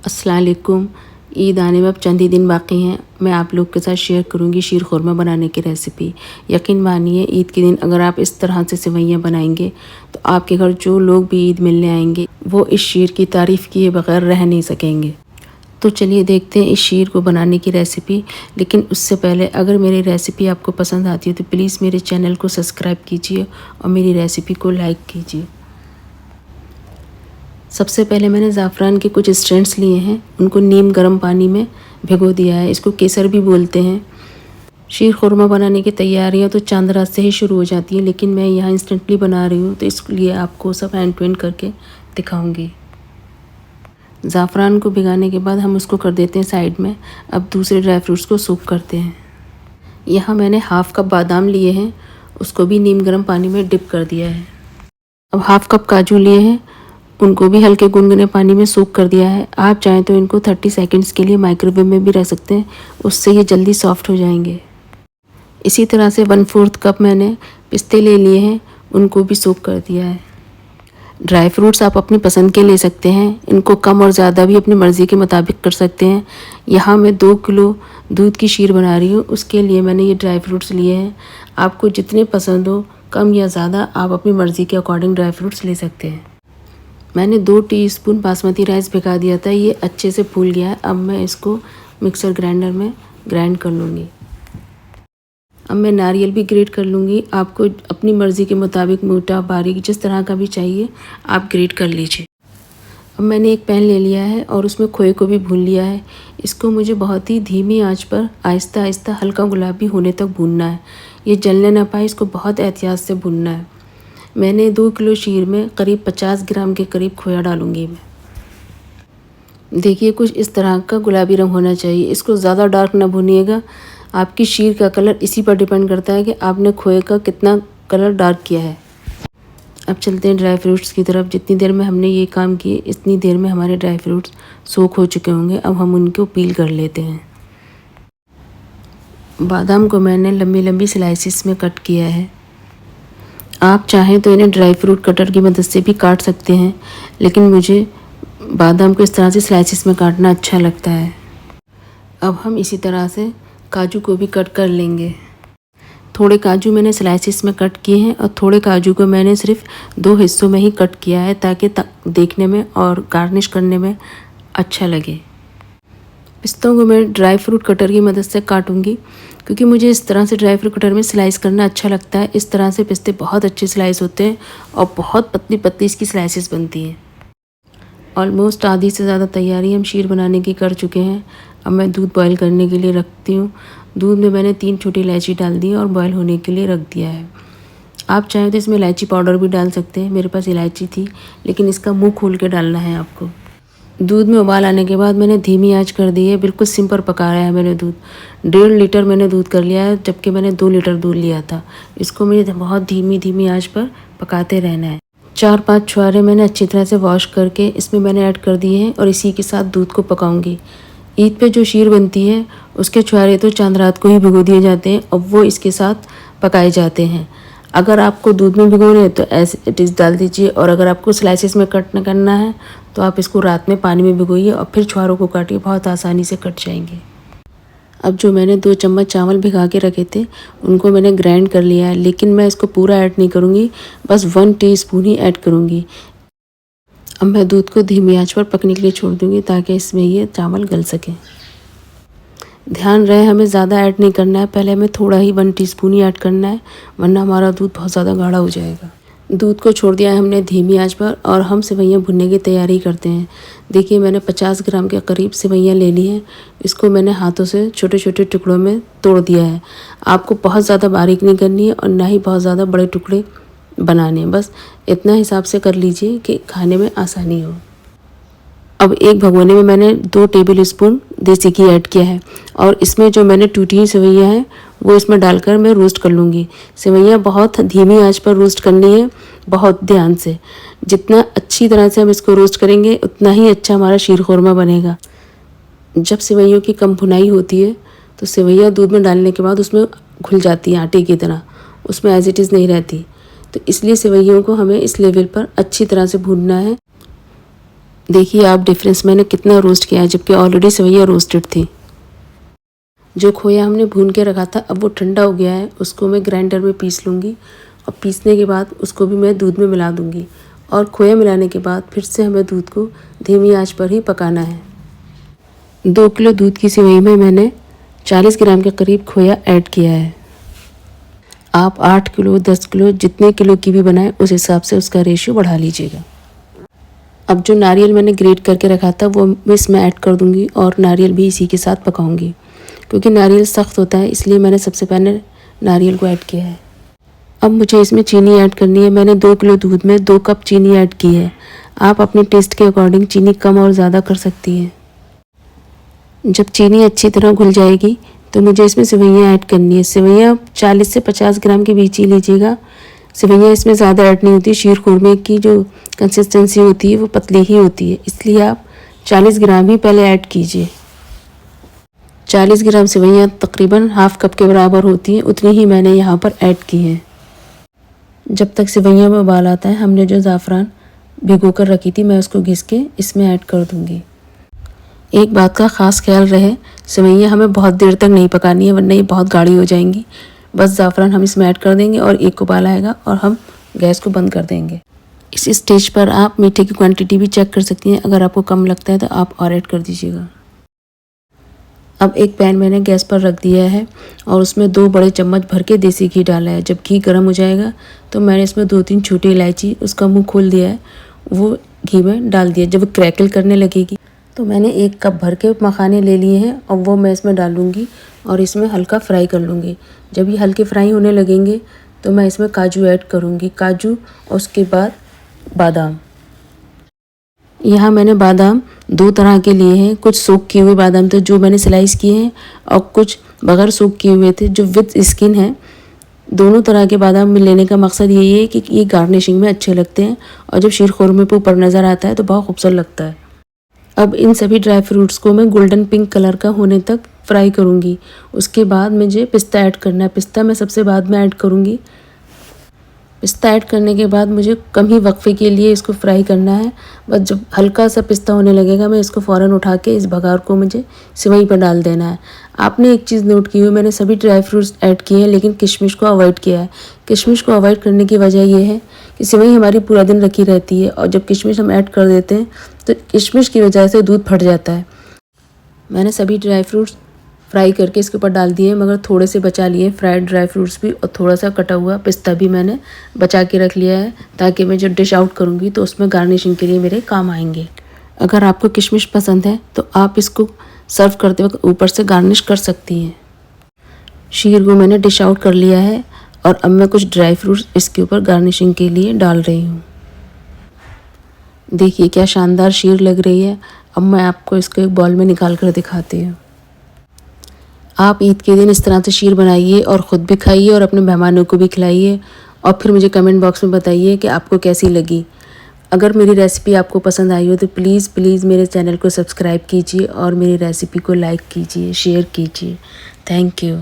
अस्सलाम वालेकुम। ईद आने में अब चंद ही दिन बाकी हैं। मैं आप लोग के साथ शेयर करूंगी शीर खुरमा बनाने की रेसिपी। यकीन मानिए ईद के दिन अगर आप इस तरह से सेवइयाँ बनाएंगे तो आपके घर जो लोग भी ईद मिलने आएंगे वो इस शीर की तारीफ़ किए बगैर रह नहीं सकेंगे। तो चलिए देखते हैं इस शीर को बनाने की रेसिपी। लेकिन उससे पहले अगर मेरी रेसिपी आपको पसंद आती है तो प्लीज़ मेरे चैनल को सब्सक्राइब कीजिए और मेरी रेसिपी को लाइक कीजिए। सबसे पहले मैंने ज़ाफ़रान के कुछ स्टैंड्स लिए हैं, उनको नीम गर्म पानी में भिगो दिया है। इसको केसर भी बोलते हैं। शीर खुरमा बनाने की तैयारियां तो चांद रात से ही शुरू हो जाती हैं, लेकिन मैं यहाँ इंस्टेंटली बना रही हूँ तो इसलिए आपको सब हैंड टू हैंड करके दिखाऊंगी। ज़ाफ़रान को भिगाने के बाद हम उसको कर देते हैं साइड में। अब दूसरे ड्राई फ्रूट्स को सूख करते हैं। यहाँ मैंने हाफ़ कप बादाम लिए हैं, उसको भी नीम गर्म पानी में डिप कर दिया है। अब हाफ़ कप काजू लिए हैं, उनको भी हल्के गुनगुने पानी में सोक कर दिया है। आप चाहें तो इनको 30 सेकंड्स के लिए माइक्रोवेव में भी रख सकते हैं, उससे ये जल्दी सॉफ्ट हो जाएंगे। इसी तरह से 1/4 कप मैंने पिस्ते ले लिए हैं, उनको भी सोक कर दिया है। ड्राई फ्रूट्स आप अपनी पसंद के ले सकते हैं, इनको कम और ज़्यादा भी अपनी मर्ज़ी के मुताबिक कर सकते हैं। यहाँ मैं 2 किलो दूध की शीर बना रही हूँ, उसके लिए मैंने ये ड्राई फ्रूट्स लिए हैं। आपको जितने पसंद हो कम या ज़्यादा आप अपनी मर्ज़ी के अकॉर्डिंग ड्राई फ्रूट्स ले सकते हैं। मैंने 2 टीस्पून बासमती राइस भिगा दिया था, ये अच्छे से फूल गया है। अब मैं इसको मिक्सर ग्राइंडर में ग्राइंड कर लूँगी। अब मैं नारियल भी ग्रेट कर लूँगी। आपको अपनी मर्ज़ी के मुताबिक मोटा बारीक जिस तरह का भी चाहिए आप ग्रेट कर लीजिए। अब मैंने एक पैन ले लिया है और उसमें खोए को भी भून लिया है। इसको मुझे बहुत ही धीमी आंच पर आहिस्ता आहिस्ता हल्का गुलाबी होने तक भूनना है। ये जलने ना पाए, इसको बहुत एहतियात से भूनना है। मैंने 2 किलो शीर में करीब 50 ग्राम के करीब खोया डालूंगी मैं। देखिए कुछ इस तरह का गुलाबी रंग होना चाहिए। इसको ज़्यादा डार्क ना भूनिएगा, आपकी शीर का कलर इसी पर डिपेंड करता है कि आपने खोए का कितना कलर डार्क किया है। अब चलते हैं ड्राई फ्रूट्स की तरफ। जितनी देर में हमने ये काम किए इतनी देर में हमारे ड्राई फ्रूट्स सोख हो चुके होंगे। अब हम उनको पील कर लेते हैं। बादाम को मैंने लंबी लंबी स्लाइसिस में कट किया है। आप चाहें तो इन्हें ड्राई फ्रूट कटर की मदद से भी काट सकते हैं, लेकिन मुझे बादाम को इस तरह से स्लाइसिस में काटना अच्छा लगता है। अब हम इसी तरह से काजू को भी कट कर लेंगे। थोड़े काजू मैंने स्लाइसिस में कट किए हैं और थोड़े काजू को मैंने सिर्फ 2 हिस्सों में ही कट किया है ताकि देखने में और गार्निश करने में अच्छा लगे। पिस्तों को मैं ड्राई फ्रूट कटर की मदद से काटूंगी, क्योंकि मुझे इस तरह से ड्राई फ्रूट कटर में स्लाइस करना अच्छा लगता है। इस तरह से पिस्ते बहुत अच्छे स्लाइस होते हैं और बहुत पतली पतली इसकी स्लाइसेस बनती हैं। ऑलमोस्ट आधी से ज़्यादा तैयारी हम शीर बनाने की कर चुके हैं। अब मैं दूध बॉयल करने के लिए रखती हूँ। दूध में मैंने 3 छोटी इलायची डाल दी और बॉयल होने के लिए रख दिया है। आप चाहें तो इसमें इलायची पाउडर भी डाल सकते हैं। मेरे पास इलायची थी, लेकिन इसका मुँह खोल के डालना है आपको। दूध में उबाल आने के बाद मैंने धीमी आंच कर दी है, बिल्कुल सिम पर पकाया है मैंने दूध। 1.5 लीटर मैंने दूध कर लिया है, जबकि मैंने 2 लीटर दूध लिया था। इसको मुझे बहुत धीमी आंच पर पकाते रहना है। 4-5 छुहारे मैंने अच्छी तरह से वॉश करके इसमें मैंने ऐड कर दिए हैं और इसी के साथ दूध को पकाऊंगी। ईद पे जो शीर बनती है उसके छुहारे तो चांद रात को ही भिगो दिए जाते हैं और वो इसके साथ पकाए जाते हैं। अगर आपको दूध में भिगोने हैं तो ऐसे इट इज़ डाल दीजिए, और अगर आपको स्लाइसेस में कट न करना है तो आप इसको रात में पानी में भिगोइए और फिर छुहारों को काटिए, बहुत आसानी से कट जाएंगे। अब जो मैंने 2 चम्मच चावल भिगा के रखे थे उनको मैंने ग्राइंड कर लिया है, लेकिन मैं इसको पूरा ऐड नहीं करूँगी, बस 1 टीस्पून ही ऐड करूँगी। अब मैं दूध को धीमी आंच पर पकने के लिए छोड़ दूँगी ताकि इसमें ये चावल गल सके। ध्यान रहे हमें ज़्यादा ऐड नहीं करना है, पहले हमें थोड़ा ही 1 टीस्पून ही ऐड करना है, वरना हमारा दूध बहुत ज़्यादा गाढ़ा हो जाएगा। दूध को छोड़ दिया है हमने धीमी आंच पर और हम सेवइयाँ भुनने की तैयारी करते हैं। देखिए मैंने 50 ग्राम के करीब सेवइयाँ ले ली हैं। इसको मैंने हाथों से छोटे छोटे टुकड़ों में तोड़ दिया है। आपको बहुत ज़्यादा बारीक नहीं करनी है और ना ही बहुत ज़्यादा बड़े टुकड़े बनाने हैं, बस इतना हिसाब से कर लीजिए कि खाने में आसानी हो। अब एक भगोने में मैंने 2 टेबल स्पून देसी घी ऐड किया है और इसमें जो मैंने टूटी हुई सेवइयाँ हैं वो इसमें डालकर मैं रोस्ट कर लूँगी। सेवइयाँ बहुत धीमी आंच पर रोस्ट करनी है, बहुत ध्यान से। जितना अच्छी तरह से हम इसको रोस्ट करेंगे उतना ही अच्छा हमारा शीर खुरमा बनेगा। जब सेवइयों की कम भुनाई होती है तो सेवइयाँ दूध में डालने के बाद उसमें घुल जाती है आटे की तरह, उसमें एज इट इज़ नहीं रहती। तो इसलिए सेवइयों को हमें इस लेवल पर अच्छी तरह से भूनना है। देखिए आप डिफरेंस मैंने कितना रोस्ट किया है, जबकि ऑलरेडी सेवइयाँ रोस्टेड थी। जो खोया हमने भून के रखा था अब वो ठंडा हो गया है, उसको मैं ग्राइंडर में पीस लूँगी और पीसने के बाद उसको भी मैं दूध में मिला दूँगी। और खोया मिलाने के बाद फिर से हमें दूध को धीमी आंच पर ही पकाना है। 2 किलो दूध की सेवई में मैंने 40 ग्राम के करीब खोया ऐड किया है। आप 8 किलो 10 किलो जितने किलो की भी बनाएं उस हिसाब से उसका रेशियो बढ़ा लीजिएगा। अब जो नारियल मैंने ग्रेट करके रखा था वो मैं इसमें ऐड कर दूंगी और नारियल भी इसी के साथ पकाऊंगी। क्योंकि नारियल सख्त होता है इसलिए मैंने सबसे पहले नारियल को ऐड किया है। अब मुझे इसमें चीनी ऐड करनी है। मैंने 2 किलो दूध में 2 कप चीनी ऐड की है। आप अपने टेस्ट के अकॉर्डिंग चीनी कम और ज़्यादा कर सकती हैं। जब चीनी अच्छी तरह घुल जाएगी तो मुझे इसमें सेवइयाँ ऐड करनी है। सेवइयाँ 40 से 50 ग्राम के बीच ही लीजिएगा। सेवइयाँ इसमें ज़्यादा ऐड नहीं होती। शीर खुरमे की जो कंसिस्टेंसी होती है वो पतली ही होती है, इसलिए आप 40 ग्राम ही पहले ऐड कीजिए। 40 ग्राम सेवइयाँ तकरीबन हाफ कप के बराबर होती हैं, उतनी ही मैंने यहाँ पर ऐड की हैं। जब तक सेवइयाँ में उबाल आता है हमने जो ज़ाफ़रान भिगो कर रखी थी मैं उसको घिस के इसमें ऐड कर दूँगी। एक बात का ख़ास ख्याल रहे, सेवइयाँ हमें बहुत देर तक नहीं पकानी है वरना ये बहुत गाढ़ी हो जाएंगी। बस ज़ाफ़रान हम इसमें ऐड कर देंगे और एक उबाल आएगा और हम गैस को बंद कर देंगे। इस स्टेज पर आप मीठे की क्वांटिटी भी चेक कर सकती हैं। अगर आपको कम लगता है तो आप और ऐड कर दीजिएगा। अब एक पैन मैंने गैस पर रख दिया है और उसमें 2 बड़े चम्मच भर के देसी घी डाला है। जब घी गर्म हो जाएगा तो मैंने इसमें 2-3 छोटी इलायची उसका मुंह खोल दिया है, वो घी में डाल दिया। जब वो क्रैकल करने लगेगी तो मैंने 1 कप भर के मखाने ले लिए हैं और वो मैं इसमें डालूँगी और इसमें हल्का फ्राई कर लूँगी। जब ये हल्के फ्राई होने लगेंगे तो मैं इसमें काजू ऐड करूँगी, काजू और उसके बाद बादाम। यहाँ मैंने बादाम 2 तरह के लिए हैं। कुछ सोक किए हुए बादाम थे जो मैंने स्लाइस किए हैं और कुछ बगैर सोक किए हुए थे जो विद स्किन है। दोनों तरह के बादाम में लेने का मकसद यही है कि ये गार्निशिंग में अच्छे लगते हैं और जब शीर खुरमे पे ऊपर नज़र आता है तो बहुत खूबसूरत लगता है। अब इन सभी ड्राई फ्रूट्स को मैं गोल्डन पिंक कलर का होने तक फ्राई करूँगी। उसके बाद मुझे पिस्ता ऐड करना है। पिस्ता मैं सबसे बाद में ऐड करूँगी। पिस्ता ऐड करने के बाद मुझे कम ही वक्फे के लिए इसको फ्राई करना है। बस जब हल्का सा पिस्ता होने लगेगा मैं इसको फ़ौरन उठा के इस बघार को मुझे सेवई पर डाल देना है। आपने एक चीज़ नोट की हुई, मैंने सभी ड्राई फ्रूट्स ऐड किए हैं लेकिन किशमिश को अवॉइड किया है। किशमिश को अवॉइड करने की वजह यह है कि सेवई हमारी पूरा दिन रखी रहती है और जब किशमिश हम ऐड कर देते हैं तो किशमिश की वजह से दूध फट जाता है। मैंने सभी ड्राई फ्रूट्स फ्राई करके इसके ऊपर डाल दिए मगर थोड़े से बचा लिए फ्राइड ड्राई फ्रूट्स भी और थोड़ा सा कटा हुआ पिस्ता भी मैंने बचा के रख लिया है ताकि मैं जब डिश आउट करूँगी तो उसमें गार्निशिंग के लिए मेरे काम आएंगे। अगर आपको किशमिश पसंद है तो आप इसको सर्व करते वक्त ऊपर से गार्निश कर सकती हैं। शीर को मैंने डिश आउट कर लिया है और अब मैं कुछ ड्राई फ्रूट्स इसके ऊपर गार्निशिंग के लिए डाल रही हूँ। देखिए क्या शानदार शीर लग रही है। अब मैं आपको इसको एक बॉल में निकाल कर दिखाती हूँ। आप ईद के दिन इस तरह से शीर बनाइए और ख़ुद भी खाइए और अपने मेहमानों को भी खिलाइए और फिर मुझे कमेंट बॉक्स में बताइए कि आपको कैसी लगी। अगर मेरी रेसिपी आपको पसंद आई हो तो प्लीज़ मेरे चैनल को सब्सक्राइब कीजिए और मेरी रेसिपी को लाइक कीजिए, शेयर कीजिए। Thank you.